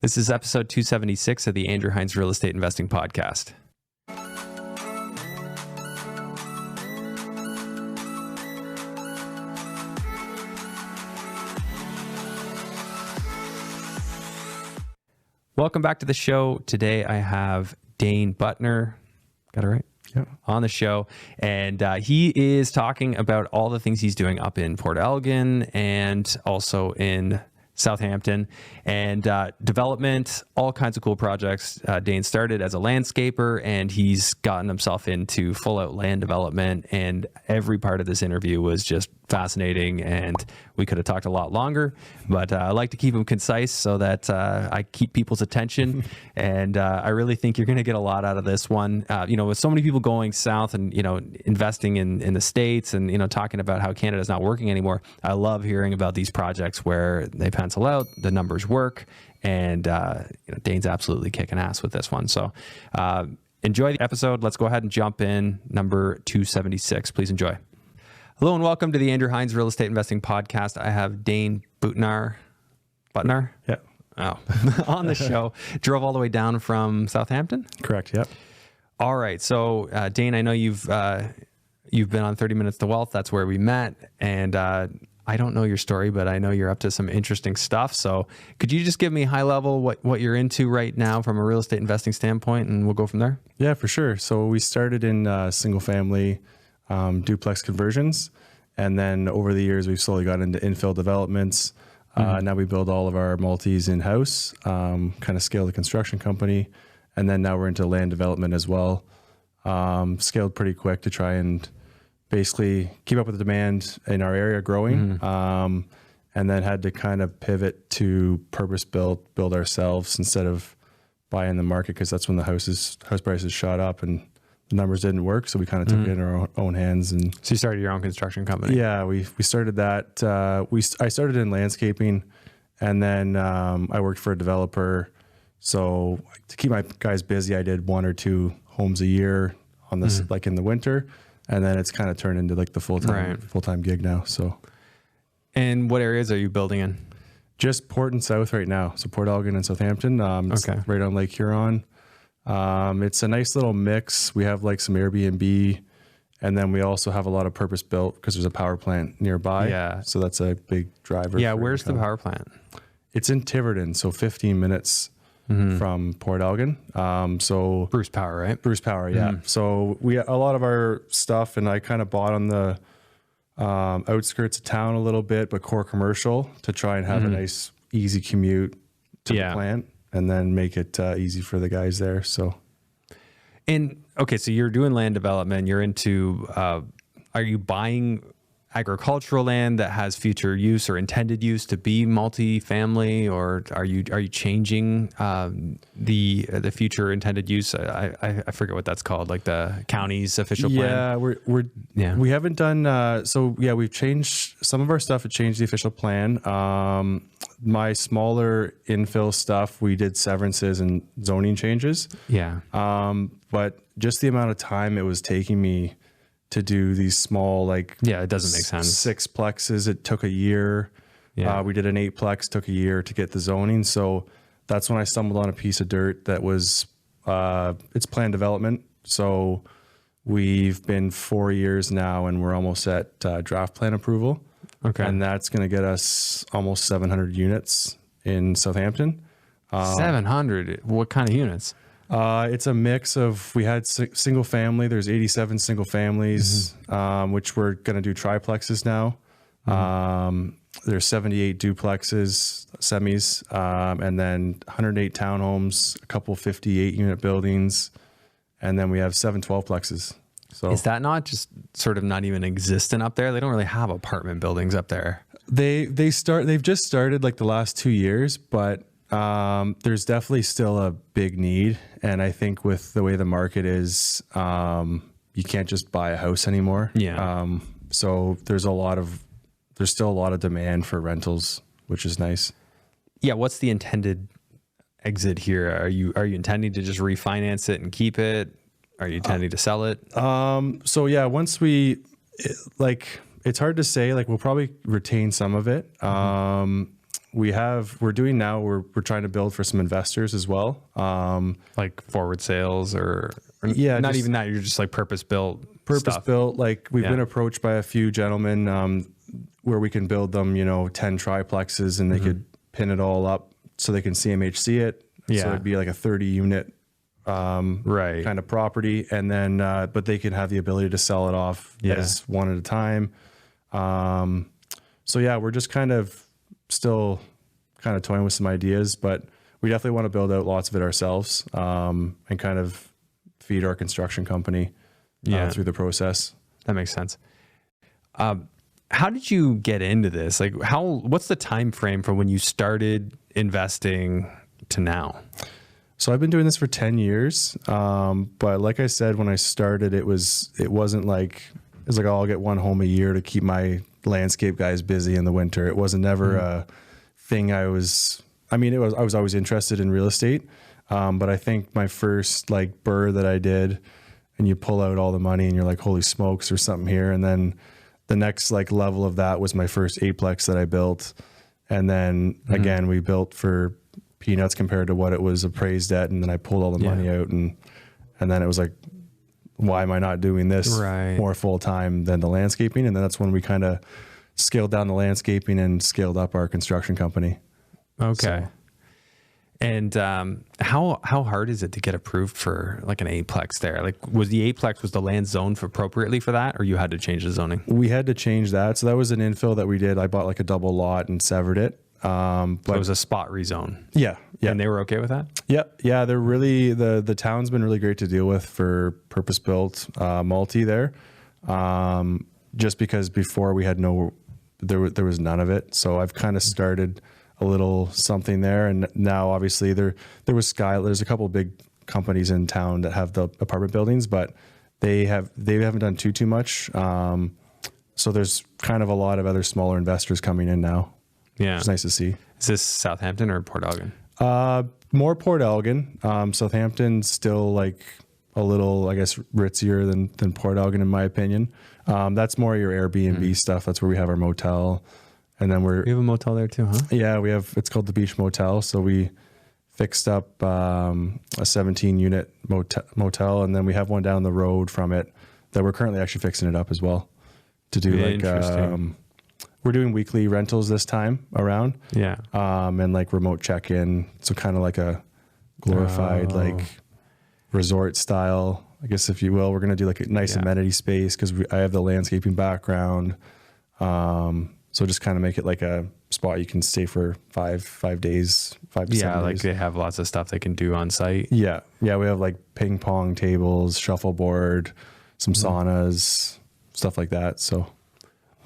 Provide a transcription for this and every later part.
This is episode 276 of the Andrew Hines Real Estate Investing Podcast. Welcome back to the show. Today I have Dane Buttenaar, got it right? Yeah. On the show. And he is talking about all the things he's doing up in Port Elgin and also in Southampton, and development, all kinds of cool projects. Dane started as a landscaper and he's gotten himself into full out land development, and every part of this interview was just fascinating, and we could have talked a lot longer, but I like to keep them concise so that I keep people's attention. And I really think you're going to get a lot out of this one. With so many people going south and, investing in the States and, talking about how Canada's not working anymore, I love hearing about these projects where they pencil out, the numbers work, and Dane's absolutely kicking ass with this one. So enjoy the episode. Let's go ahead and jump in. Number 276. Please enjoy. Hello and welcome to the Andrew Hines Real Estate Investing Podcast. I have Dane Buttenaar. Buttenaar? Yeah. Oh, on the show. Drove all the way down from Southampton? Correct. Yep. All right. So, Dane, I know you've been on 30 Minutes to Wealth. That's where we met. And I don't know your story, but I know you're up to some interesting stuff. So could you just give me high level what you're into right now from a real estate investing standpoint, and we'll go from there? Yeah, for sure. So we started in single family duplex conversions. And then over the years, we've slowly got into infill developments. Now we build all of our multis in-house, kind of scale the construction company. And then now we're into land development as well. Scaled pretty quick to try and basically keep up with the demand in our area growing. And then had to kind of pivot to purpose build ourselves instead of buying the market, because that's when the house prices shot up and the numbers didn't work. So we kind of took it in our own hands. And so you started your own construction company? Yeah, we started that. I started in landscaping, and then I worked for a developer. So to keep my guys busy, I did 1 or 2 homes a year on this, like in the winter. And then it's kind of turned into like the full-time gig now. So, and what areas are you building in? Just Port and South right now. So Port Elgin and Southampton. It's right on Lake Huron. It's a nice little mix. We have like some Airbnb, and then we also have a lot of purpose built because there's a power plant nearby. Yeah. So that's a big driver. Yeah. Where's the power plant? It's in Tiverton. So 15 minutes from Port Elgin. So Bruce Power, right? Bruce Power. Yeah. So a lot of our stuff, and I kind of bought on the outskirts of town a little bit, but core commercial to try and have a nice, easy commute to the plant. And then make it easy for the guys there. So, and okay, so you're doing land development. You're into. Are you buying agricultural land that has future use or intended use to be multi-family, or are you changing the future intended use? I forget what that's called, like the county's official plan. Yeah, we haven't done. So yeah, we've changed some of our stuff. It changed the official plan. My smaller infill stuff, we did severances and zoning changes. Yeah. But just the amount of time it was taking me to do these small, it doesn't make sense. 6plexes, it took a year. Yeah. We did an 8plex, took a year to get the zoning. So that's when I stumbled on a piece of dirt that was, it's planned development. So we've been 4 years now and we're almost at draft plan approval. Okay. And that's going to get us almost 700 units in Southampton. 700? What kind of units? It's a mix of, we had single family, there's 87 single families, which we're going to do triplexes now. There's 78 duplexes, semis, and then 108 townhomes, a couple 58 unit buildings, and then we have 7 12plexes. So is that not just sort of not even existent up there? They don't really have apartment buildings up there. They've just started like the last 2 years, but there's definitely still a big need. And I think with the way the market is, you can't just buy a house anymore. Yeah. So there's still a lot of demand for rentals, which is nice. Yeah. What's the intended exit here? Are you intending to just refinance it and keep it? Are you intending to sell it? So yeah, once it's hard to say, we'll probably retain some of it. we're doing now, we're trying to build for some investors as well. Like forward sales or Yeah, not just even that. You're just like purpose built. Like we've been approached by a few gentlemen where we can build them, 10 triplexes and they could pin it all up so they can CMHC it. Yeah. So it'd be like a 30 unit Right. kind of property. And then, but they can have the ability to sell it off as one at a time. So yeah, we're just kind of still kind of toying with some ideas, but we definitely want to build out lots of it ourselves and kind of feed our construction company through the process. That makes sense. How did you get into this? Like what's the time frame from when you started investing to now? So I've been doing this for 10 years. But like I said, when I started, it wasn't like, it's like, oh, I'll get one home a year to keep my landscape guys busy in the winter. It wasn't never a thing I was always interested in real estate. But I think my first like burr that I did, and you pull out all the money and you're like, holy smokes, there's something here. And then the next like level of that was my first eightplex that I built. And then again, we built for peanuts compared to what it was appraised at. And then I pulled all the money out and then it was like, why am I not doing this more full time than the landscaping? And then that's when we kind of scaled down the landscaping and scaled up our construction company. Okay. So. And how hard is it to get approved for like an eightplex there? Like was the land zoned appropriately for that, or you had to change the zoning? We had to change that. So that was an infill that we did. I bought like a double lot and severed it. But it was a spot rezone. Yeah. And they were okay with that? Yeah. They're really, the town's been really great to deal with for purpose built multi there. Just because before we had there was none of it. So I've kind of started a little something there. And now obviously there's a couple of big companies in town that have the apartment buildings, but they haven't done too much. So there's kind of a lot of other smaller investors coming in now. Yeah. It's nice to see. Is this Southampton or Port Elgin? More Port Elgin. Southampton's still like a little, I guess, ritzier than Port Elgin in my opinion. That's more your Airbnb stuff. That's where we have our motel. And then we have a motel there too, huh? Yeah, it's called the Beach Motel. So we fixed up a 17 unit motel. And then we have one down the road from it that we're currently actually fixing it up as well to do we're doing weekly rentals this time around. Yeah. And like remote check-in. So kind of like a glorified like resort style, I guess, if you will. We're going to do like a nice amenity space because I have the landscaping background. So just kind of make it like a spot you can stay for 5 days, 5 to 7 days. Yeah, like they have lots of stuff they can do on site. Yeah. Yeah, we have like ping pong tables, shuffleboard, some saunas, stuff like that. So...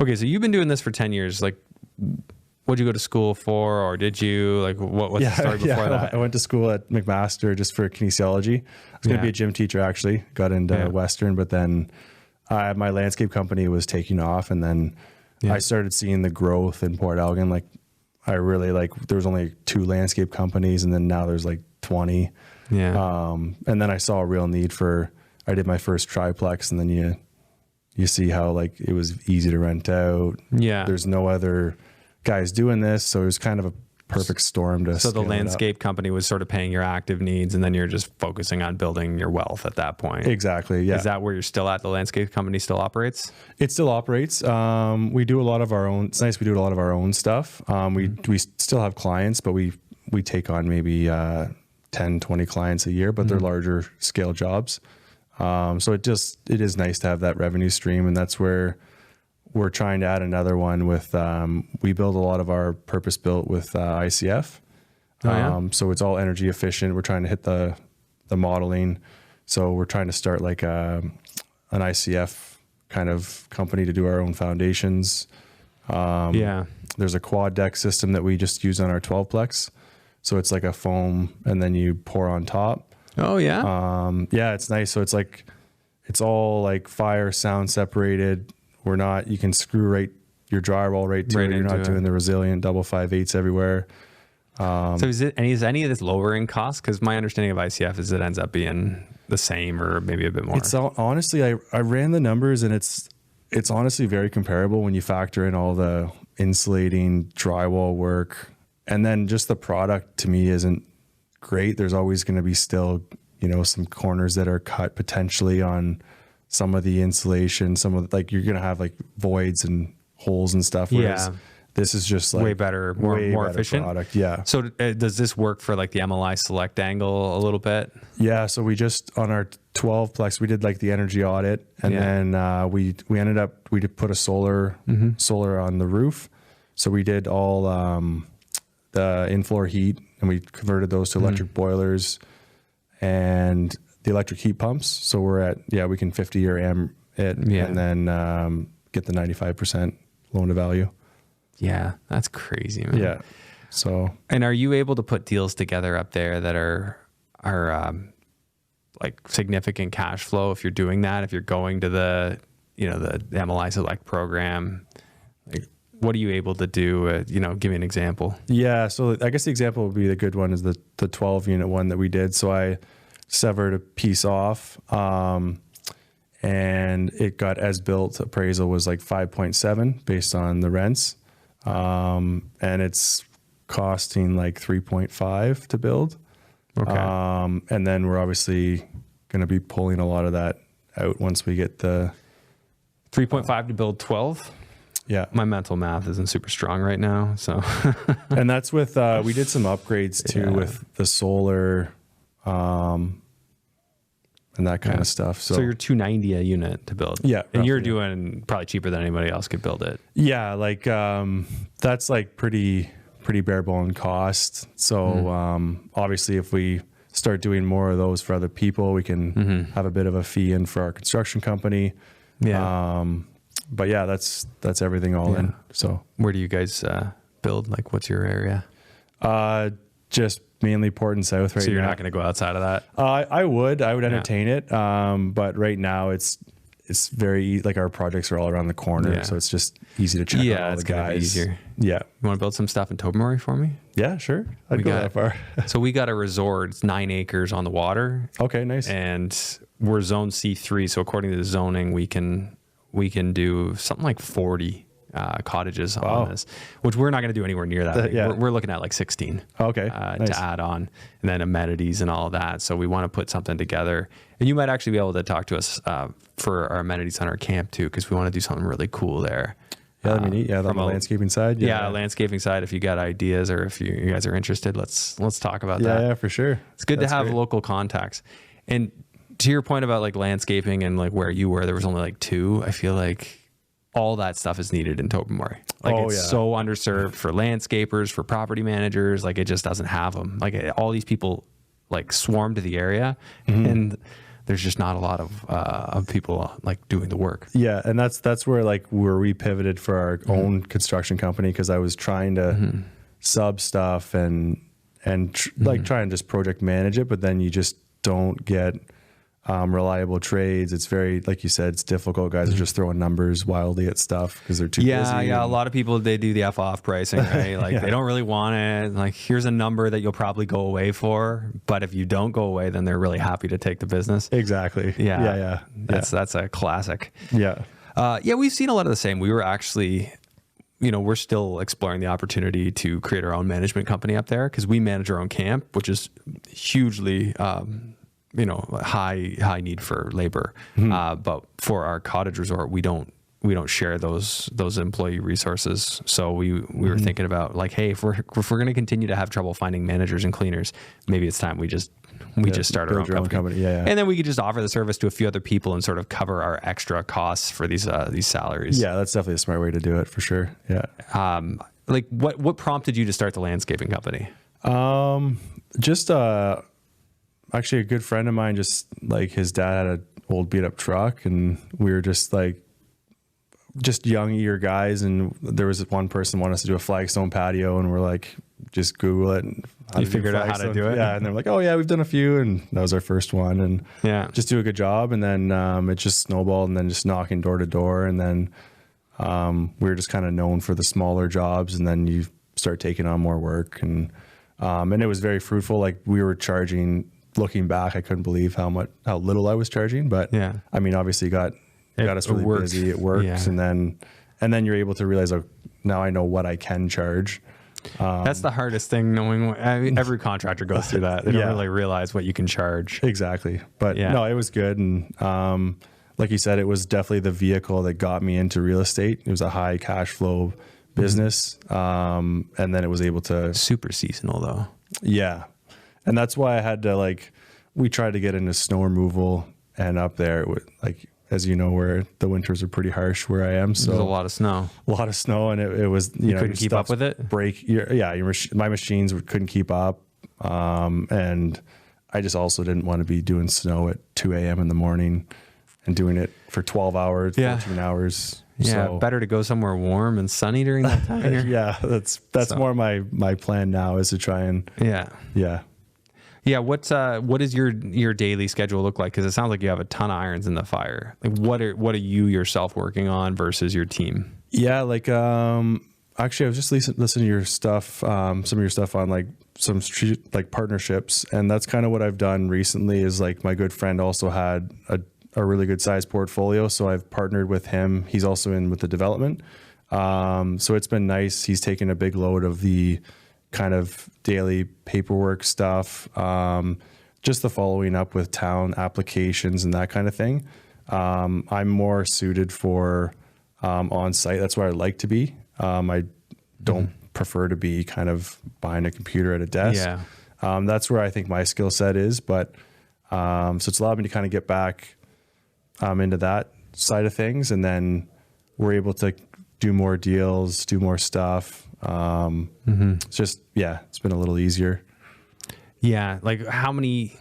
Okay, so you've been doing this for 10 years. Like, what'd you go to school for, or did you? Like, what's the story before that? I went to school at McMaster just for kinesiology. I was going to be a gym teacher, actually. Got into Western, but then my landscape company was taking off, and then I started seeing the growth in Port Elgin. Like, I really there was only 2 landscape companies, and then now there's like 20. Yeah. And then I saw a real need I did my first triplex, and then you see how like it was easy to rent out. Yeah. There's no other guys doing this. So it was kind of a perfect storm to So the landscape company was sort of paying your active needs, and then you're just focusing on building your wealth at that point. Exactly. Yeah. Is that where you're still at? The landscape company still operates? It still operates. We do a lot of our own. It's nice. We do a lot of our own stuff. We still have clients, but we take on maybe 10, 20 clients a year, but they're larger scale jobs. So it is nice to have that revenue stream, and that's where we're trying to add another one with, we build a lot of our purpose built with ICF. So it's all energy efficient. We're trying to hit the modeling. So we're trying to start like an ICF kind of company to do our own foundations. There's a quad deck system that we just use on our 12plex. So it's like a foam and then you pour on top. Oh yeah. It's nice. So it's all like fire, sound separated. You can screw your drywall right to it. You're not doing the resilient double 5/8 everywhere. So is any of this lowering costs? Because my understanding of ICF is it ends up being the same or maybe a bit more. It's honestly, I ran the numbers, and it's honestly very comparable when you factor in all the insulating, drywall work, and then just the product to me isn't great. There's always going to be still, some corners that are cut potentially on some of the insulation, like you're going to have like voids and holes and stuff. Whereas this is just like way better, more efficient product. Yeah. So does this work for like the MLI select angle a little bit? Yeah. So we just, on our 12plex, we did like the energy audit, and then we did put a solar on the roof. So we did all the in-floor heat, and we converted those to electric boilers and the electric heat pumps. So we're at, we can 50-year AM it, and then get the 95% loan to value. Yeah, that's crazy, man. Yeah. So, and are you able to put deals together up there that are like significant cash flow if you're doing that? If you're going to the MLI Select program, like what are you able to do? Give me an example. Yeah. So I guess the example would be the good one is the 12 unit one that we did. So I severed a piece off, and it got as built appraisal was like 5.7 based on the rents. And it's costing like 3.5 to build. Okay. And then we're obviously going to be pulling a lot of that out once we get the 3.5 to build 12. Yeah. My mental math isn't super strong right now. So, and that's with, we did some upgrades too with the solar, and that kind of stuff. So you're $290 a unit to build. Yeah. And you're doing probably cheaper than anybody else could build it. Yeah. Like, that's like pretty bare bone cost. So, obviously if we start doing more of those for other people, we can have a bit of a fee in for our construction company. Yeah. But yeah, that's everything all in. So where do you guys, build? Like what's your area? Just mainly Port and South right now. So you're not going to go outside of that? I would entertain it. But right now it's very, like our projects are all around the corner. So it's just easy to check out all the guys. Be easier. Yeah. You want to build some stuff in Tobermory for me? Yeah, sure. I'd go that far. So we got a resort. It's 9 acres on the water. Okay, nice. And we're zone C3. So according to the zoning, we can do something like 40 cottages on this, which we're not going to do anywhere near that. We're looking at like 16 nice. To add on, and then amenities and all of that. So we want to put something together, and you might actually be able to talk to us for our amenities on our camp too, because we want to do something really cool there. Yeah, on the landscaping side. Landscaping side. If you got ideas or if you guys are interested, let's talk about that. Yeah, for sure. It's good to have local contacts. And to your point about like landscaping and like where you were, there was only like 2. I feel like all that stuff is needed in Tobermory. Like it's so underserved for landscapers, for property managers. Like it just doesn't have them. Like all these people like swarm to the area, and there's just not a lot of people like doing the work. Yeah, and that's where we pivoted for our own construction company, because I was trying to sub stuff and try and just project manage it, but then you just don't get reliable trades. It's very, like you said, it's difficult. Guys are just throwing numbers wildly at stuff because they're too busy. Yeah. A lot of people, they do the F-off pricing, right? Like they don't really want it. Like here's a number that you'll probably go away for, but if you don't go away, then they're really happy to take the business. Exactly. Yeah. That's a classic. Yeah. We've seen a lot of the same. We were actually, we're still exploring the opportunity to create our own management company up there, because we manage our own camp, which is hugely, high need for labor. But for our cottage resort, we don't share those employee resources. So we were thinking about like, hey, if we're going to continue to have trouble finding managers and cleaners, maybe it's time we just start our own company. Yeah. And then we could just offer the service to a few other people and sort of cover our extra costs for these salaries. Yeah, that's definitely a smart way to do it for sure. Yeah. Like what prompted you to start the landscaping company? Just actually a good friend of mine, just like his dad had an old beat up truck, and we were just young, eager guys. And there was one person wanted us to do a flagstone patio, and we're like, just Google it. And you figured out how to do it? Yeah. And they're like, oh yeah, we've done a few. And that was our first one. And just do a good job. And then it just snowballed, and then just knocking door to door. And then we were just kind of known for the smaller jobs. And then you start taking on more work. And it was very fruitful. Like we were charging, looking back, I couldn't believe how little I was charging, but I mean, obviously got us really busy. It works. And then you're able to realize, oh, now I know what I can charge. That's the hardest thing, knowing every contractor goes through that. They don't really realize what you can charge. Exactly. But no, it was good. And like you said, it was definitely the vehicle that got me into real estate. It was a high cash flow business. And then it was able to... Super seasonal though. Yeah. And that's why I had to we tried to get into snow removal, and up there, it would, as you know, where the winters are pretty harsh where I am. So there's a lot of snow. And it was, you couldn't keep up with it? My machines couldn't keep up. And I just also didn't want to be doing snow at 2 a.m. in the morning and doing it for 12 hours, 14 hours. Yeah, so, better to go somewhere warm and sunny during that time. Yeah, that's more my plan now, is to try and... Yeah, what does your daily schedule look like? Because it sounds like you have a ton of irons in the fire. What are you yourself working on versus your team? Yeah, actually, I was just listening to your stuff, some of your stuff on some partnerships, and that's kind of what I've done recently. Is my good friend also had a really good sized portfolio, so I've partnered with him. He's also in with the development, so it's been nice. He's taken a big load of the kind of daily paperwork stuff, just the following up with town applications and that kind of thing. I'm more suited for on site. That's where I like to be. I don't prefer to be kind of behind a computer at a desk. Yeah. That's where I think my skill set is, but so it's allowed me to kind of get back into that side of things, and then we're able to do more deals, do more stuff. It's just, it's been a little easier. Yeah. How many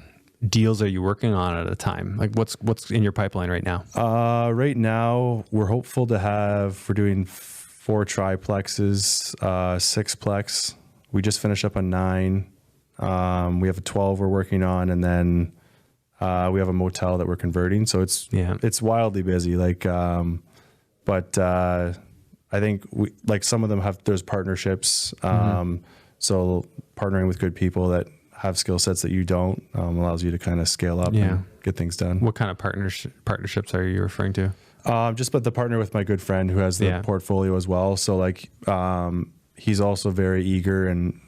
deals are you working on at a time? What's in your pipeline right now? Right now we're hopeful we're doing 4 triplexes, 6plex. We just finished up a 9. We have a 12 we're working on, and then, we have a motel that we're converting. So it's wildly busy. But, I think some of them there's partnerships. So partnering with good people that have skill sets that you don't, allows you to kind of scale up and get things done. What kind of partnerships are you referring to? Just the partner with my good friend who has the portfolio as well. So he's also very eager and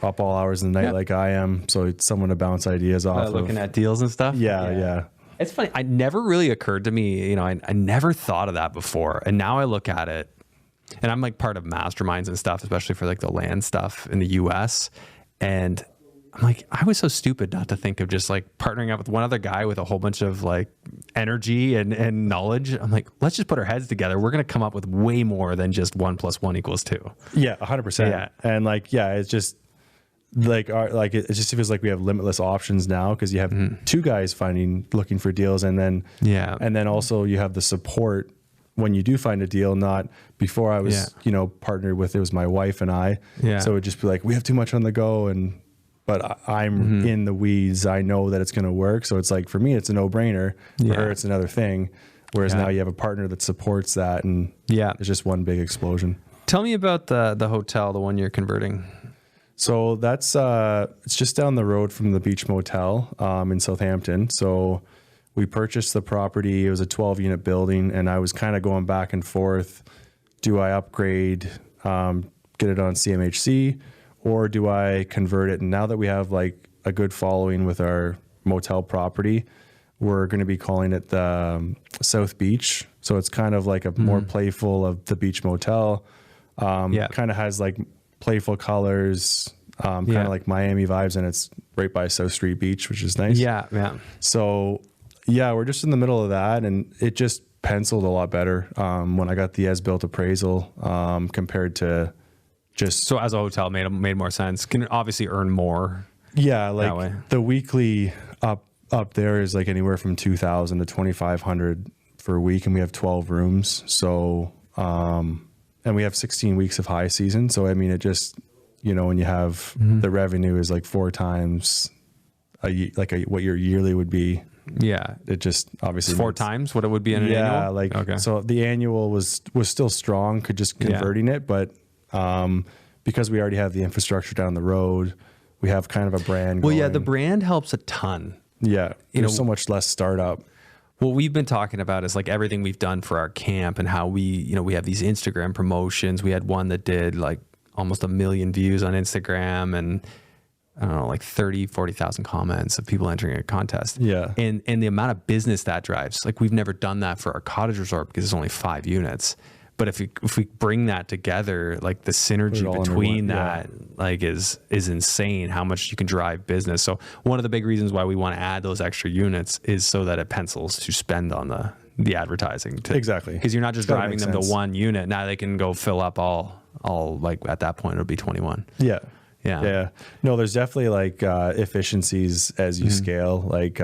up all hours of the night like I am. So it's someone to bounce ideas off of. Looking at deals and stuff. Yeah. It's funny. It never really occurred to me, I never thought of that before. And now I look at it, and I'm part of masterminds and stuff, especially for the land stuff in the US. And I'm I was so stupid not to think of just partnering up with one other guy with a whole bunch of energy and knowledge. I'm let's just put our heads together. We're going to come up with way more than just 1 + 1 = 2. Yeah, 100%. Yeah. And it's just, it just feels like we have limitless options now, because you have 2 guys looking for deals, and then also you have the support when you do find a deal. Not before I was partnered with, it was my wife and I, so it would just be we have too much on the go, but I'm in the weeds. I know that it's going to work, so it's for me it's a no-brainer. For her it's another thing, whereas now you have a partner that supports that, and it's just one big explosion. Tell me about the hotel, the one you're converting. So that's it's just down the road from the Beach Motel in Southampton. So we purchased the property. It was a 12-unit building, and I was kind of going back and forth. Do I upgrade, get it on CMHC, or do I convert it? And now that we have a good following with our motel property, we're going to be calling it the South Beach. So it's kind of a more playful of the Beach Motel. Kind of has playful colors, kind of Miami vibes, and it's right by South Street Beach, which is nice. Yeah. So we're just in the middle of that, and it just penciled a lot better when I got the as-built appraisal compared to just... So as a hotel made more sense. Can obviously earn more. Yeah, the weekly up there is anywhere from 2,000 to 2,500 for a week, and we have 12 rooms. So and we have 16 weeks of high season. So, it just, when you have the revenue is 4 times what your yearly would be. Yeah. It just obviously 4 times what it would be in an annual? Okay. So the annual was still strong, just converting it. But because we already have the infrastructure down the road, we have kind of a brand going. The brand helps a ton. Yeah. There's so much less startup. What we've been talking about is everything we've done for our camp, and how we have these Instagram promotions. We had one that did almost 1 million views on Instagram and I don't know, like 40,000 comments of people entering a contest. Yeah. And the amount of business that drives, like we've never done that for our cottage resort because it's only 5 units. But if we bring that together, like the synergy between that, like is insane how much you can drive business. So one of the big reasons why we want to add those extra units is so that it pencils to spend on the advertising. Exactly. Because you're not just driving them to one unit. Now they can go fill up all like at that point it'll be 21. Yeah. Yeah. Yeah. No, there's definitely like efficiencies as you scale. Like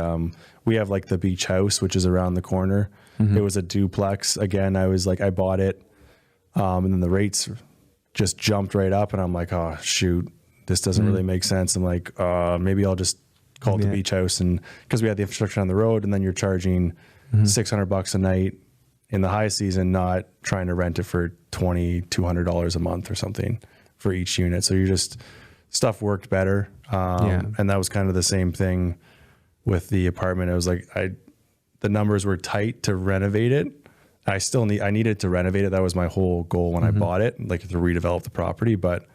we have like the beach house, which is around the corner. It was a duplex. Again, I bought it. And then the rates just jumped right up and I'm like, oh shoot, this doesn't really make sense. I'm like, maybe I'll just call it the beach house. And cause we had the infrastructure on the road and then you're charging $600 a night in the high season, not trying to rent it for $200 a month or something for each unit. So you're just, stuff worked better. And that was kind of the same thing with the apartment. It was like, the numbers were tight to renovate it. I needed to renovate it. That was my whole goal when I bought it, like to redevelop the property. But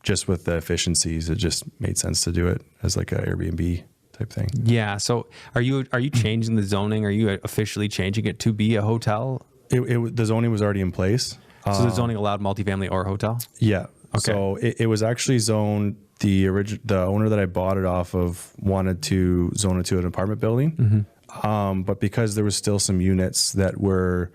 just with the efficiencies, it just made sense to do it as like an Airbnb type thing. Yeah. So are you changing the zoning? Are you officially changing it to be a hotel? The zoning was already in place. So the zoning allowed multifamily or hotel? Yeah. Okay. So it was actually zoned. The owner that I bought it off of wanted to zone it to an apartment building. But because there was still some units that were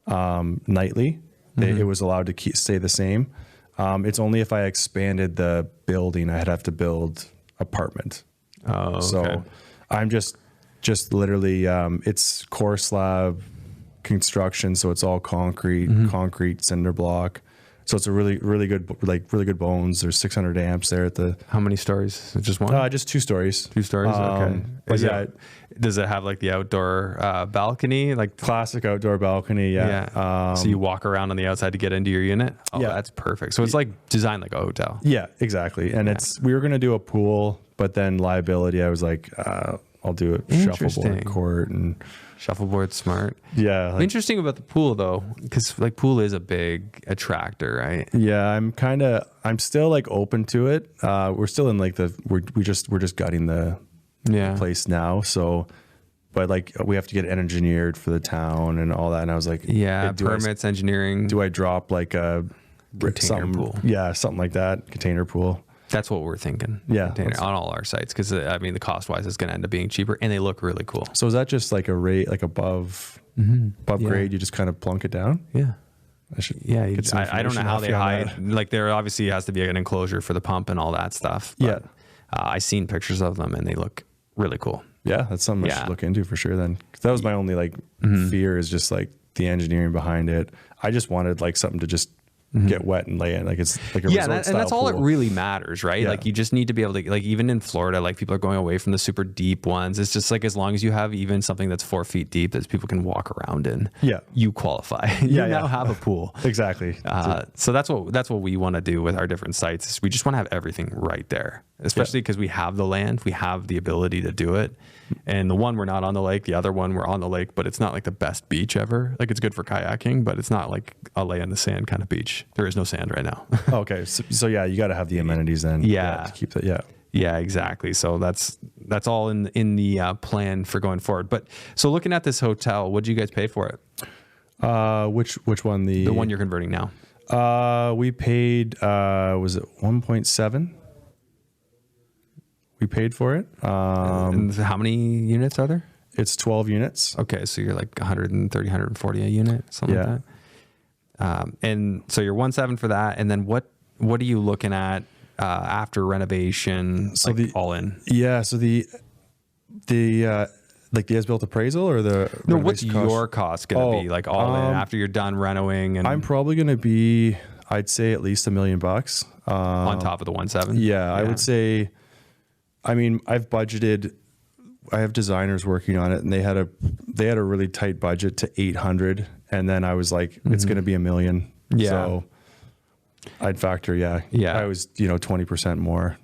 nightly, it was allowed to stay the same. It's only if I expanded the building, I'd have to build apartment. Oh, okay. So I'm just literally, it's core slab construction. So it's all concrete cinder block. So it's a really good bones. There's 600 amps there at the. How many stories? Just one? Just 2 stories. 2 stories. Okay. But does it have like the outdoor balcony? Like classic outdoor balcony. Yeah. So you walk around on the outside to get into your unit. Oh, yeah, that's perfect. So it's like designed like a hotel. Yeah, exactly. And we were gonna do a pool, but then liability. I was like, I'll do it shuffleboard court and. Shuffleboard's smart. Yeah. Interesting about the pool though, because like pool is a big attractor, right? Yeah, I'm still like open to it. We're still in like we're just gutting the place now. So, but like we have to get it engineered for the town and all that. And I was like, permits, engineering. Do I drop like a container pool? Yeah, something like that. Container pool. That's what we're thinking. Yeah. On all our sites. Because I mean, the cost wise is going to end up being cheaper and they look really cool. So is that just like a rate, like above grade? You just kind of plunk it down? Yeah. I don't know how they hide. Like there obviously has to be an enclosure for the pump and all that stuff. But, I've seen pictures of them and they look really cool. Yeah. That's something I should look into for sure then. 'Cause that was my only like fear is just like the engineering behind it. I just wanted like something to just get wet and lay in, like it's like a resort style and that's all pool. it really matters, right? Like you just need to be able to, like even in Florida, like people are going away from the super deep ones. It's just like as long as you have even something that's 4 feet deep that people can walk around in, you qualify. You now have a pool. Exactly. So that's what we want to do with our different sites. Is we just want to have everything right there, especially because we have the land, we have the ability to do it. And the one we're not on the lake, the other one we're on the lake, but it's not like the best beach ever. Like it's good for kayaking, but it's not like a lay in the sand kind of beach. There is no sand right now. Okay. So yeah, you got to have the amenities then. To keep that. Yeah, exactly. So that's all in the plan for going forward. But so looking at this hotel, what did you guys pay for it? Which one? The one you're converting now. We paid, was it 1.7? We paid for it. And how many units are there? It's 12 units. Okay. So you're like 130, 140 a unit, something like that. And so you're 1.7 for that. And then what are you looking at after renovation, so like all in? Yeah. So the like the as-built appraisal or the what's your cost going to be like all in after you're done renovating? And I'm probably going to be, I'd say at least $1 million on top of the 1.7. Yeah, I would say. I mean, I have designers working on it and they had a really tight budget to 800. And then I was like, it's going to be $1 million. Yeah. So I'd factor. Yeah. I was, 20% more.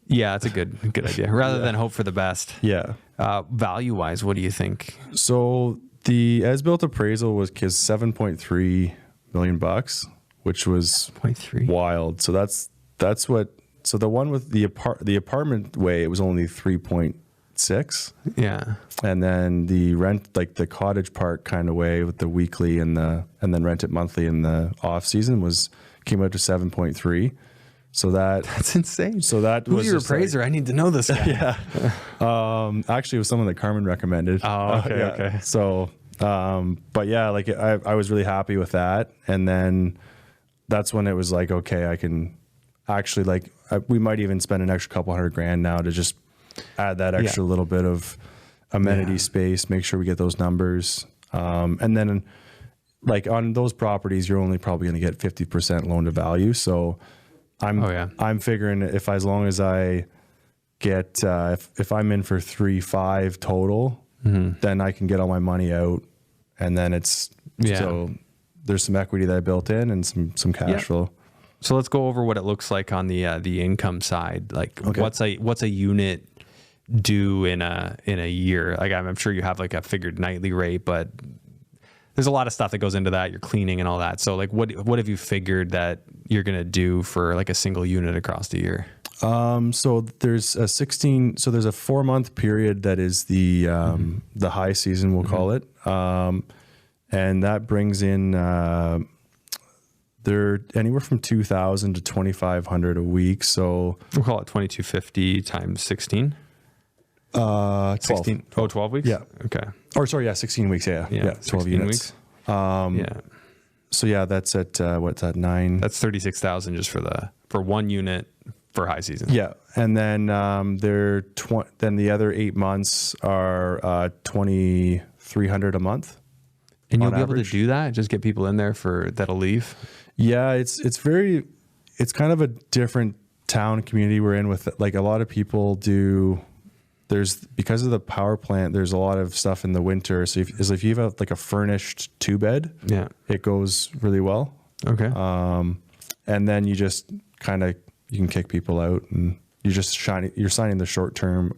Yeah. It's a good idea rather than hope for the best. Yeah. Value wise, what do you think? So the as-built appraisal was $7.3 million, which was 0.3. wild. So that's what. So the one with the apartment way, it was only 3.6. Yeah. And then the rent, like the cottage park kind of way with the weekly and then rent it monthly in the off season came out to 7.3. So that's insane. So that who's was your appraiser? I need to know this guy. Yeah. Actually, it was someone that Carmen recommended. Oh, okay. Yeah. Okay. So, but yeah, like I was really happy with that. And then that's when it was like, okay, I can actually we might even spend an extra couple $100,000 now to just add that extra little bit of amenity space, make sure we get those numbers. And then like on those properties, you're only probably going to get 50% loan to value. So I'm figuring as long as I get, if I'm in for 3.5 total, then I can get all my money out. And then so there's some equity that I built in and some cash flow. So let's go over what it looks like on the income side. Like what's a unit do in a year? Like I'm sure you have like a figured nightly rate, but there's a lot of stuff that goes into that. You're cleaning and all that. So like what have you figured that you're going to do for like a single unit across the year? So there's a 4-month period that is the high season, we'll call it. And that brings in, they're anywhere from 2,000 to 2,500 a week. So we'll call it 2,250 times 16. 16. 12 weeks. Yeah. Okay. Or sorry, 16 weeks. Yeah. 12 units. Weeks. So yeah, that's at what's that 9? That's 36,000 just for one unit for high season. Yeah, and then then the other 8 months are 2,300 a month. And you'll be able to do that? Just get people in there that'll leave? Yeah, it's kind of a different town community we're in with, like a lot of people do. Because of the power plant, there's a lot of stuff in the winter. So if you have like a furnished 2-bed, it goes really well. Okay. And then you just you can kick people out, and you're signing the short-term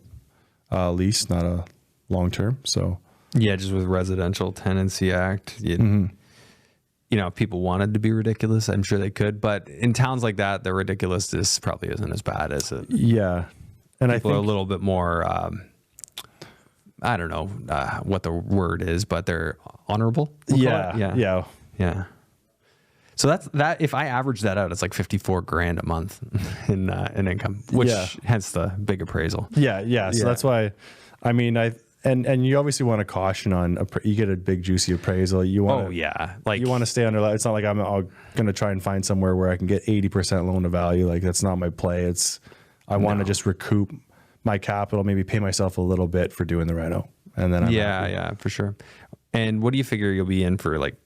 lease, not a long-term. So yeah, just with Residential Tenancy Act, you know, if people wanted to be ridiculous, I'm sure they could. But in towns like that, the ridiculousness probably isn't as bad as it. Yeah. And people are a little bit more, I don't know what the word is, but they're honorable. Yeah. So that if I average that out, it's like $54,000 a month in income, which hence the big appraisal. Yeah. So that's why, I mean, and you obviously want to caution on, you get a big juicy appraisal. You want you want to stay under, it's not like I'm going to try and find somewhere where I can get 80% loan to value. Like that's not my play. I want to just recoup my capital, maybe pay myself a little bit for doing the reno. And then I'm for sure. And what do you figure you'll be in for like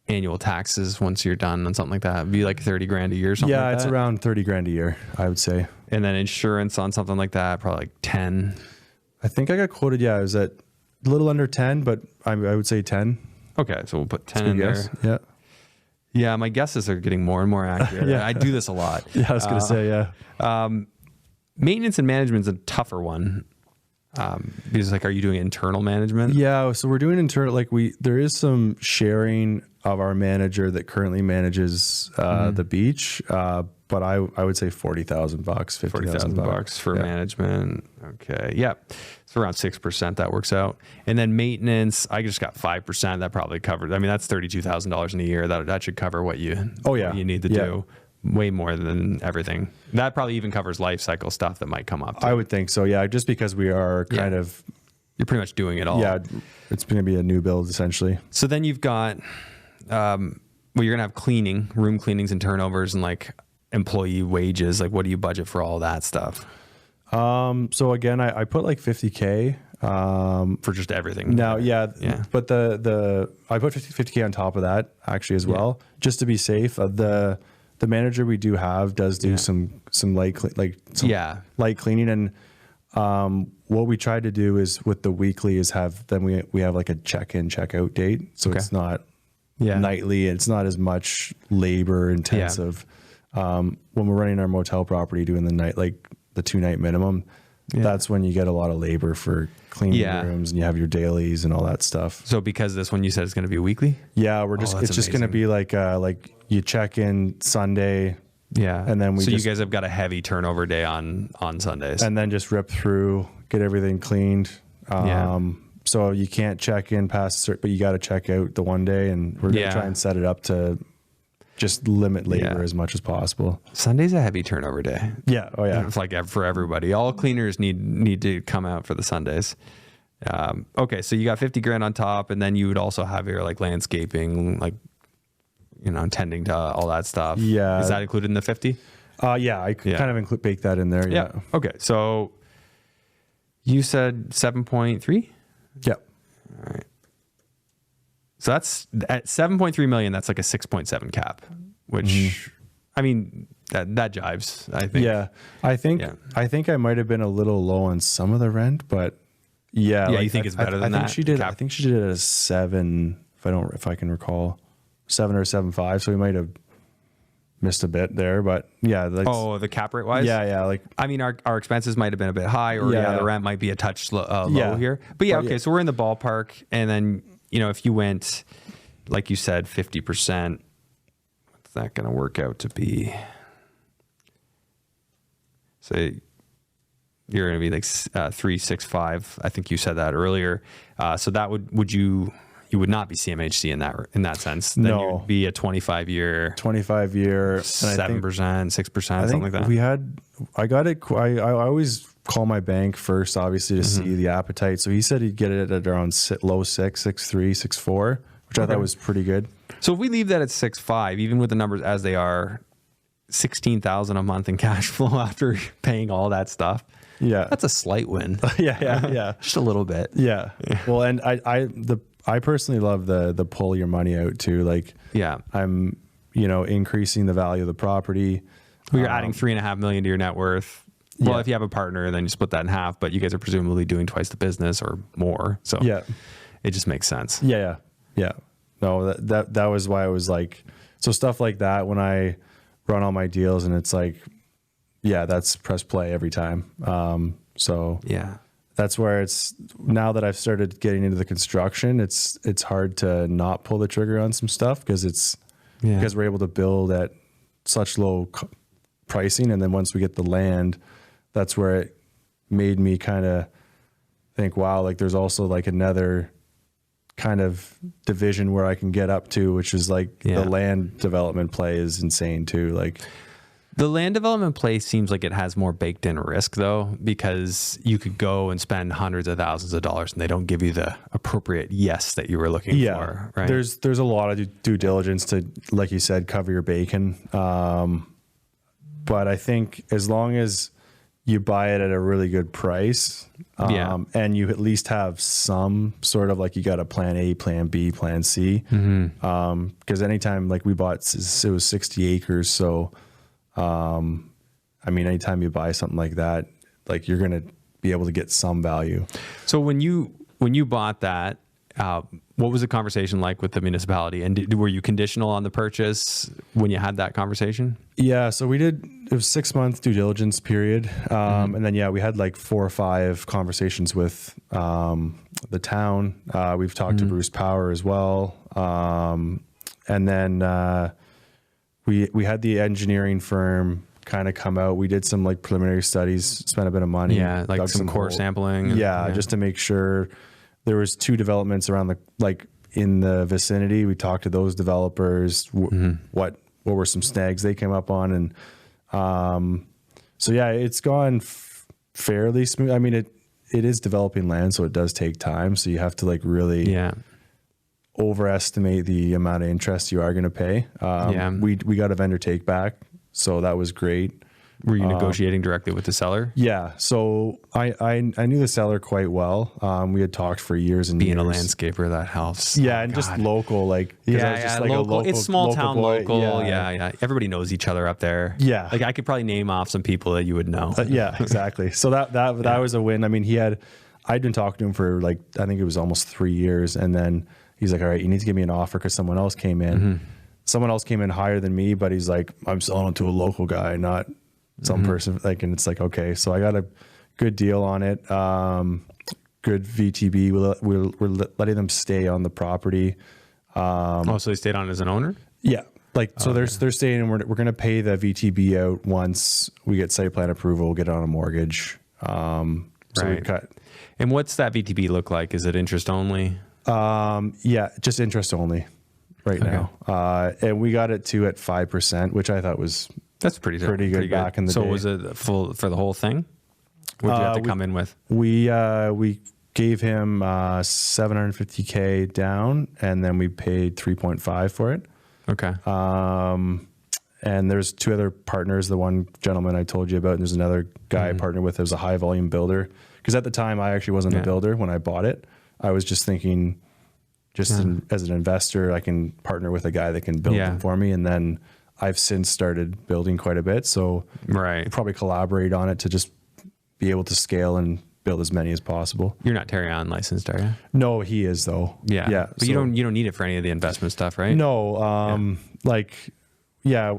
annual taxes once you're done on something like that? It'd be like $30,000 a year or something like that? Yeah, it's around $30,000 a year, I would say. And then insurance on something like that, probably like 10. I think I got quoted, I was at a little under 10, but I would say 10. Okay, so we'll put 10 in there. Yeah. Yeah, my guesses are getting more and more accurate. I do this a lot. Yeah, I was going to say, maintenance and management is a tougher one. Because are you doing internal management? Yeah, so we're doing internal, there is some sharing of our manager that currently manages the beach. But I would say $40,000, $50,000 for management. Okay. Yep. So around 6% that works out. And then maintenance, I just got 5%. That probably covered. I mean, that's $32,000 in a year. That should cover what you need to do. Way more than everything. That probably even covers life cycle stuff that might come up too. I would think so. Yeah. Just because we are kind of, you're pretty much doing it all. Yeah. It's going to be a new build essentially. So then you've got, you're going to have cleaning, room cleanings and turnovers and like employee wages. Like what do you budget for all that stuff? So again, I put like $50,000, for just everything. Now, but I put $50,000 on top of that actually as well, just to be safe. The manager we do have does do some light cleaning, and what we try to do is with the weekly is we have like a check-in check-out date, so it's not nightly. It's not as much labor intensive. When we're running our motel property, doing the night, like the 2-night minimum, that's when you get a lot of labor for cleaning rooms, and you have your dailies and all that stuff. So because this one you said is going to be weekly? Yeah, it's just going to be like you check in Sunday. Yeah. And then you guys have got a heavy turnover day on Sundays. And then just rip through, get everything cleaned. So you can't check in past, but you got to check out the one day, and we're going to try and set it up to just limit labor as much as possible. Sunday's a heavy turnover day. Yeah. Oh yeah. It's like for everybody. All cleaners need to come out for the Sundays. Okay. So you got 50 grand on top, and then you would also have your like landscaping, like, tending to all that stuff. Yeah. Is that included in the 50? Yeah. I kind of bake that in there. Yeah. Okay. So you said 7.3? Yeah. All right. So that's at 7.3 million. That's like a 6.7 cap, which I mean, that jives, I think. Yeah. I think I might've been a little low on some of the rent, but yeah. You think it's better than that? I think she did it at a 7, if I can recall, 7 or 7.5. So we might have missed a bit there, but yeah. The cap rate wise? Yeah. Like, I mean, our expenses might have been a bit high, or the rent might be a touch low here, but okay. So we're in the ballpark. And then, if you went, like you said, 50%, what's that going to work out to be? So you're going to be like 365. I think you said that earlier. So that you would not be CMHC in that sense. Then no. You would be a 25 year, 7%, 6%, something like that. I always call my bank first, obviously, to see the appetite. So he said he'd get it at around low 6.3, 6.4, which I thought was pretty good. So if we leave that at 6.5, even with the numbers as they are, 16,000 a month in cash flow after paying all that stuff. Yeah. That's a slight win. Yeah. Just a little bit. Yeah. Well, and I personally love the pull your money out too. Like, I'm, increasing the value of the property. Well, you're adding $3.5 million to your net worth. Well, if you have a partner, then you split that in half, but you guys are presumably doing twice the business or more. So it just makes sense. Yeah. No, that was why I was like, so stuff like that when I run all my deals, and it's like, that's press play every time. So that's where it's, now that I've started getting into the construction, it's hard to not pull the trigger on some stuff because because we're able to build at such low pricing. And then once we get the land, that's where it made me kind of think, wow, like there's also like another kind of division where I can get up to, which is like the land development play is insane too. Like, the land development play seems like it has more baked in risk though, because you could go and spend hundreds of thousands of dollars and they don't give you the appropriate yes that you were looking for. Right. There's a lot of due diligence to, like you said, cover your bacon. But I think as long as you buy it at a really good price, and you at least have some sort of, like, you got a plan A, plan B, plan C. Because anytime, like we bought, it was 60 acres. So, I mean, anytime you buy something like that, like you're going to be able to get some value. So when you bought that, what was the conversation like with the municipality? And were you conditional on the purchase when you had that conversation? Yeah. So it was 6-month due diligence period. And then, we had like 4 or 5 conversations with, the town. We've talked to Bruce Power as well. And then, we had the engineering firm kind of come out. We did some like preliminary studies, spent a bit of money. Yeah. Like some core sampling. Just to make sure. There was 2 developments around in the vicinity. We talked to those developers, what were some snags they came up on. And, it's gone fairly smooth. I mean, it is developing land, so it does take time. So you have to really overestimate the amount of interest you are going to pay. We got a vendor take back, so that was great. Were you negotiating directly with the seller? Yeah. So I knew the seller quite well. We had talked for years and years. Being a landscaper, that helps. Yeah. And just local, like, local. It's small town boy. local. Yeah. Everybody knows each other up there. Yeah. Like I could probably name off some people that you would know. Yeah, exactly. So that was a win. I mean, I'd been talking to him for I think it was almost 3 years. And then he's like, all right, you need to give me an offer because someone else came in. Someone else came in higher than me, but he's like, I'm selling to a local guy, not some person. And it's like, okay, so I got to good deal on it. Good VTB. We're letting them stay on the property. So they stayed on as an owner? Yeah. They're staying, and we're going to pay the VTB out once we get site plan approval. We'll get it on a mortgage. Right. And what's that VTB look like? Is it interest only? Yeah, just interest only right now. And we got it to at 5%, which I thought was pretty good back in the day. So was it full for the whole thing? What did you have to come in with? We gave him $750K down, and then we paid 3.5 for it. Okay. And there's two other partners. The one gentleman I told you about, and there's another guy I partnered with. It was a high volume builder. Because at the time, I actually wasn't a builder when I bought it. I was just thinking, as an investor, I can partner with a guy that can build them for me. And then I've since started building quite a bit. So we'll probably collaborate on it to just be able to scale and build as many as possible. You're not Terrion licensed, are you? No, he is though. Yeah. But you don't need it for any of the investment stuff, right? No.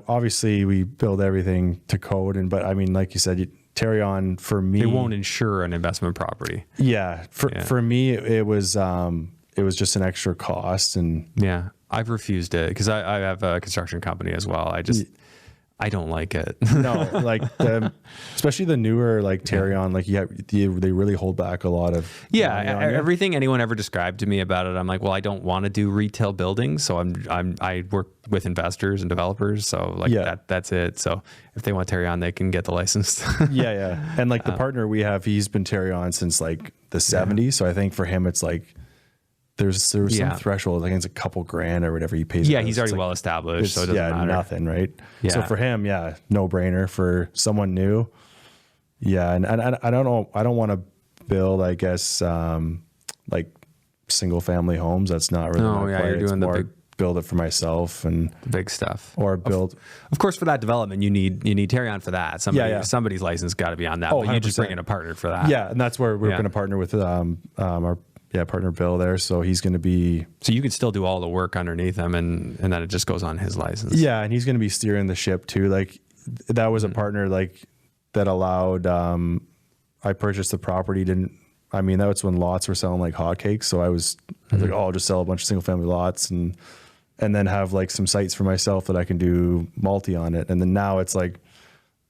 Obviously we build everything to code, but I mean, like you said, Terrion for me, it won't insure an investment property. Yeah. For me, it was just an extra cost, and I've refused it because I have a construction company as well. I don't like it. No, especially the newer Terrion, they really hold back a lot of everything anyone ever described to me about it. I'm like, well, I don't want to do retail buildings, so I work with investors and developers, so that's it. So if they want Terrion, they can get the license. And the partner we have, he's been Terrion since the 70s. So I think for him, it's there's some threshold. I think it's a couple grand or whatever he pays. Yeah, he's already well established, so it doesn't matter. Nothing, right? Yeah. So for him, no brainer. For someone new, and I don't know. I don't want to build, I guess, single family homes. That's not really. No, you're doing the big. Build it for myself and the big stuff, or build. Of course, for that development, you need Terrion for that. Somebody's license got to be on that. But you just bring in a partner for that. Yeah, and that's where we're going to partner with our partner Bill there. So he's going to be. So you could still do all the work underneath him, and then it just goes on his license. Yeah, and he's going to be steering the ship too. That was a partner that allowed. I purchased the property. That was when lots were selling like hotcakes. So I was like, I'll just sell a bunch of single family lots and then have some sites for myself that I can do multi on it. And then now it's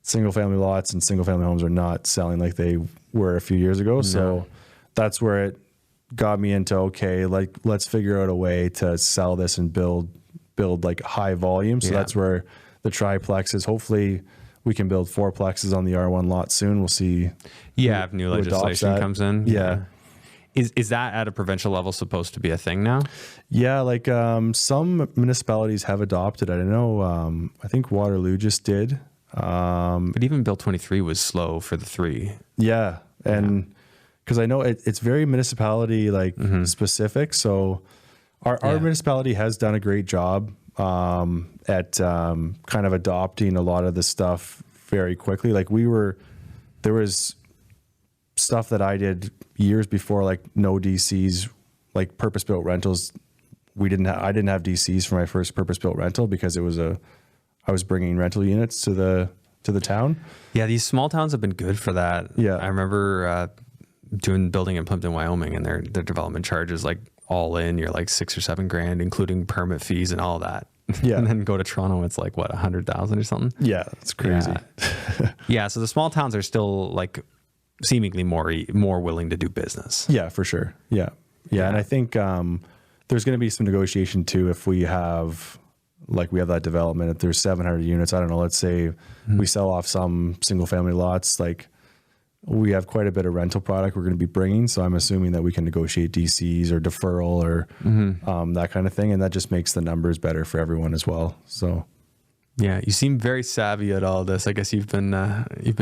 single family lots and single family homes are not selling like they were a few years ago. No. So that's where it got me into, let's figure out a way to sell this and build high volume. So that's where the triplexes, hopefully we can build fourplexes on the R1 lot soon. We'll see. Yeah. If new legislation comes in. Yeah. Is that at a provincial level supposed to be a thing now? Yeah, some municipalities have adopted it. I know, I think Waterloo just did. But even Bill 23 was slow for the 3. Yeah, and because I know it's very municipality specific. So our municipality has done a great job at kind of adopting a lot of the stuff very quickly. There was stuff that I did years before, no DCs, purpose built rentals. I didn't have DCs for my first purpose built rental because I was bringing rental units to the town. Yeah, these small towns have been good for that. Yeah, I remember building in Plimpton, Wyoming, and their development charges all in, you're $6 or $7 grand, including permit fees and all that. Yeah, and then go to Toronto, it's what, 100,000 or something. Yeah, it's crazy. Yeah, so the small towns are still seemingly more willing to do business. Yeah, for sure. Yeah. And I think there's going to be some negotiation too if we have that development. If there's 700 units, I don't know, let's say we sell off some single family lots, we have quite a bit of rental product we're going to be bringing. So I'm assuming that we can negotiate DCs or deferral or that kind of thing. And that just makes the numbers better for everyone as well. So. Yeah, you seem very savvy at all this. I guess you've been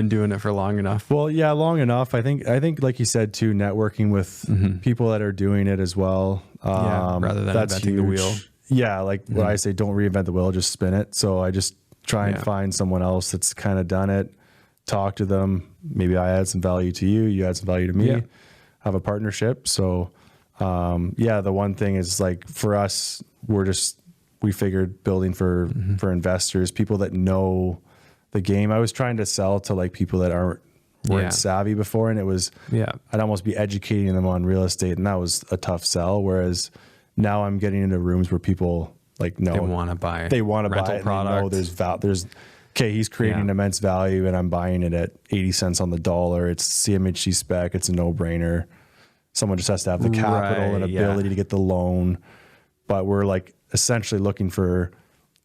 doing it for long enough. Well, yeah, long enough. I think like you said too, networking with people that are doing it as well. Rather than inventing the wheel. Yeah, what I say, don't reinvent the wheel, just spin it. So I just try and find someone else that's kind of done it. Talk to them. Maybe I add some value to you. You add some value to me. Have a partnership. So the one thing is for us, we figured building for investors, people that know the game. I was trying to sell to people that aren't weren't savvy before, and I'd almost be educating them on real estate, and that was a tough sell. Whereas now I'm getting into rooms where people like know they want to buy it, product. And there's okay, he's creating immense value, and I'm buying it at 80 cents on the dollar. It's CMHC spec. It's a no-brainer. Someone just has to have the capital and ability to get the loan. But we're like essentially looking for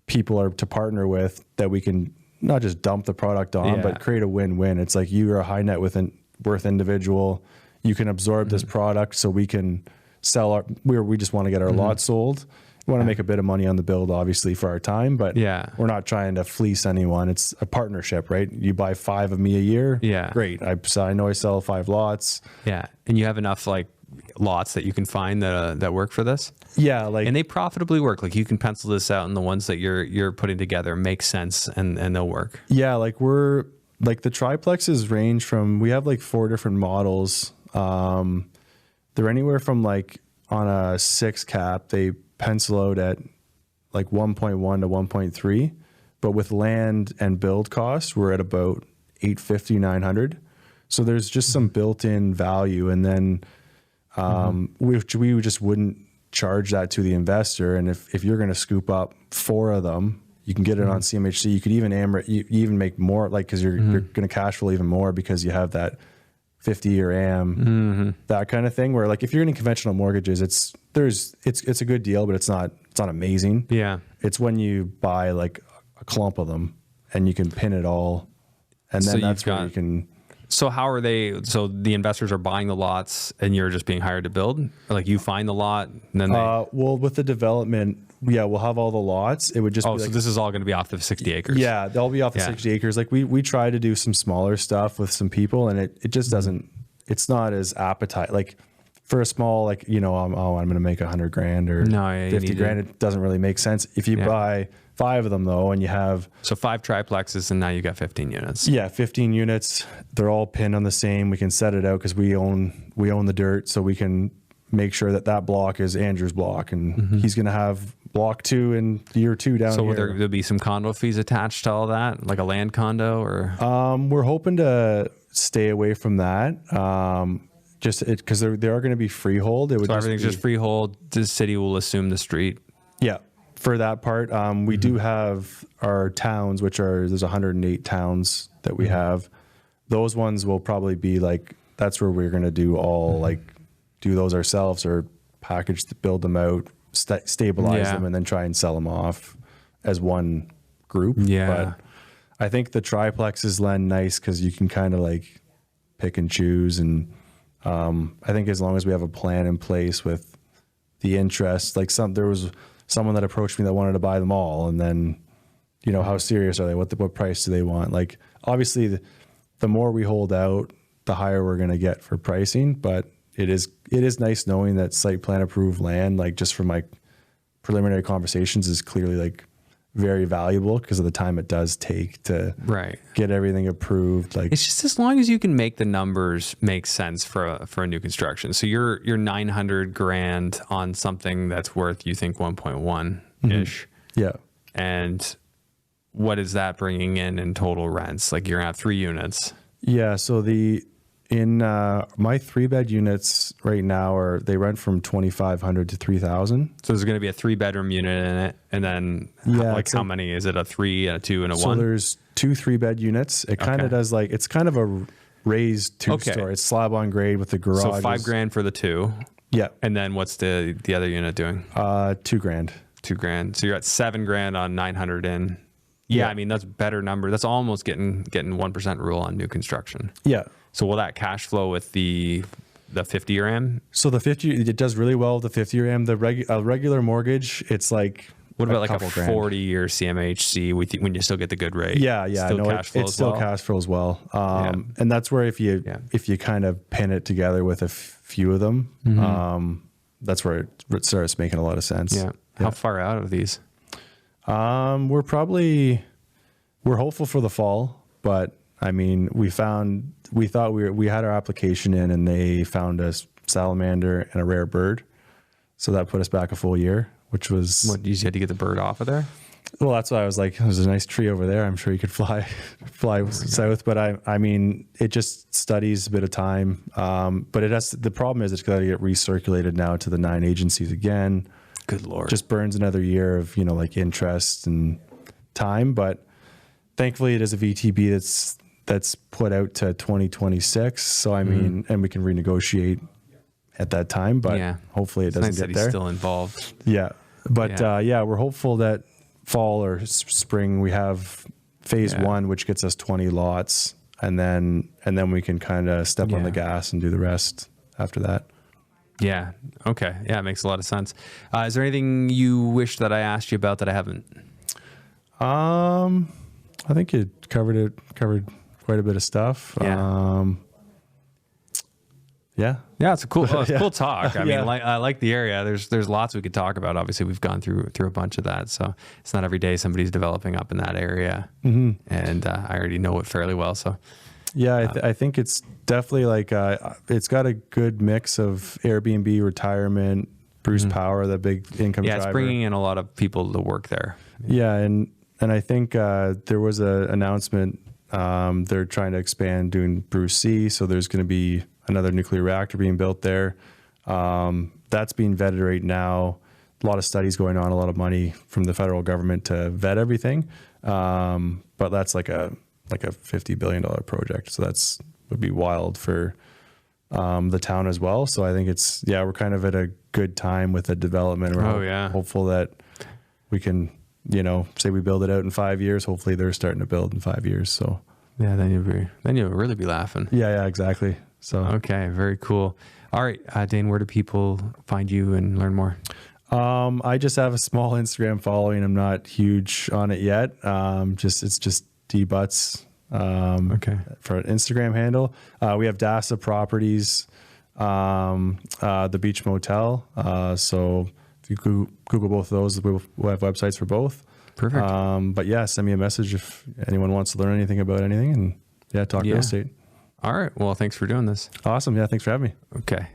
people to partner with that we can not just dump the product on, but create a win-win. It's like you're a high net worth individual. You can absorb this product so we can sell we just want to get our lot sold. We want to make a bit of money on the build, obviously, for our time, but we're not trying to fleece anyone. It's a partnership, right? You buy 5 of me a year. Yeah. Great. I know I sell 5 lots. Yeah. And you have enough like lots that you can find that work for this? Yeah. And they profitably work. Like you can pencil this out and the ones that you're putting together make sense and they'll work. Yeah. Like the triplexes range from, we have like 4 different models. They're anywhere from like on a 6 cap, they pencil out at like 1.1 to 1.3, but with land and build costs, we're at about 850, 900. So there's just some built-in value. And then we just wouldn't charge that to the investor. And if you're going to scoop up 4 of them, you can get it on CMHC. You could even you even make more, like, because you're going to cash flow even more because you have that 50-year AM, that kind of thing. Where like if you're getting conventional mortgages, it's a good deal, but it's not amazing. Yeah, it's when you buy like a clump of them and you can pin it all, and then that's where you can. So how are they? So the investors are buying the lots, and you're just being hired to build. Or like you find the lot, and then well, with the development, we'll have all the lots. It would just be like, so this is all going to be off the 60 acres. Yeah, they'll be off the 60 acres. Like we try to do some smaller stuff with some people, and it just doesn't. It's not as appetite like for a small like I'm going to make $100,000 or 50 grand. It doesn't really make sense if you buy 5 of them though, and you have 5 triplexes, and now you got 15 units. Yeah, 15 units. They're all pinned on the same. We can set it out because we own the dirt, so we can make sure that block is Andrew's block, and he's going to have block 2 in year 2 down here. So there'll be some condo fees attached to all that, like a land condo, or we're hoping to stay away from that. Just because they are going to be freehold. Everything's just freehold. The city will assume the street. Yeah. For that part, we do have our towns, there's 108 towns that we have. Those ones will probably be like, that's where we're going to do do those ourselves or build them out, stabilize them, and then try and sell them off as one group. Yeah. But I think the triplexes lend nice because you can kind of like pick and choose. And I think as long as we have a plan in place with the interest, like there was someone that approached me that wanted to buy them all. And then, how serious are they? What price do they want? Like, obviously the more we hold out, the higher we're going to get for pricing. But it is nice knowing that site plan approved land, like just from my preliminary conversations, is clearly like very valuable because of the time it does take to get everything approved. Like, it's just as long as you can make the numbers make sense for a new construction. So you're $900,000 on something that's worth, you think, 1.1 ish. Yeah. And what is that bringing in total rents? Like you're gonna have 3 units. Yeah. So in my 3-bed units right now they rent from $2,500 to $3,000. So there's going to be a 3-bedroom unit in it, and then how many is it? A 3, a 2, and a 1? So there's 2 3-bed units. It kind of does it's kind of a raised 2-story. It's slab on grade with the garage. So $5,000 for the 2. Yeah. And then what's the other unit doing? $2,000. $2,000. So you're at $7,000 on 900 in. Yeah, I mean that's a better number. That's almost getting 1% rule on new construction. Yeah. So will that cash flow with the 50-year AM? So the 50, it does really well with the 50-year AM. The regular mortgage, it's like what about like a 40-year CMHC when you still get the good rate? Yeah, It's still cash flow as well. And that's where if you kind of pin it together with a few of them, that's where it starts making a lot of sense. Yeah. How far out of these? We're hopeful for the fall, but I mean, we thought we had our application in, and they found a salamander and a rare bird. So that put us back a full year, which was... What, you had to get the bird off of there? Well, that's why I was like, there's a nice tree over there. I'm sure you could fly south. But I mean, it just studies a bit of time. But the problem is it's got to get recirculated now to the 9 agencies again. Good Lord. Just burns another year of, like interest and time. But thankfully it is a VTB that's put out to 2026. So, I mean, and we can renegotiate at that time, but hopefully it doesn't get there. He's still involved. Yeah. But we're hopeful that fall or spring we have phase 1, which gets us 20 lots, and then we can kind of step on the gas and do the rest after that. Yeah. Okay. Yeah, it makes a lot of sense. Is there anything you wish that I asked you about that I haven't? I think you covered quite a bit of stuff. Yeah, it's a cool talk. I mean, I like the area. There's lots we could talk about. Obviously, we've gone through a bunch of that, so it's not every day somebody's developing up in that area, and I already know it fairly well. So, I think it's definitely like it's got a good mix of Airbnb, retirement, Bruce Power, the big income driver. Yeah, it's bringing in a lot of people to work there. Yeah, and I think there was an announcement. They're trying to expand doing Bruce C, so there's going to be another nuclear reactor being built there. That's being vetted right now. A lot of studies going on, a lot of money from the federal government to vet everything. But that's like a $50 billion project. So would be wild for the town as well. So I think we're kind of at a good time with the development. We're hopeful that we can, say we build it out in 5 years. Hopefully they're starting to build in 5 years. So yeah, then you'll really be laughing. Yeah, exactly. So okay, very cool. All right, Dane, where do people find you and learn more? I just have a small Instagram following. I'm not huge on it yet. It's just dbutts for an Instagram handle. We have DASA Properties, the Beach Motel. So if you Google both of those, we'll have websites for both. Perfect. But send me a message if anyone wants to learn anything about anything, and talk real estate. All right. Well, thanks for doing this. Awesome. Yeah, thanks for having me. Okay.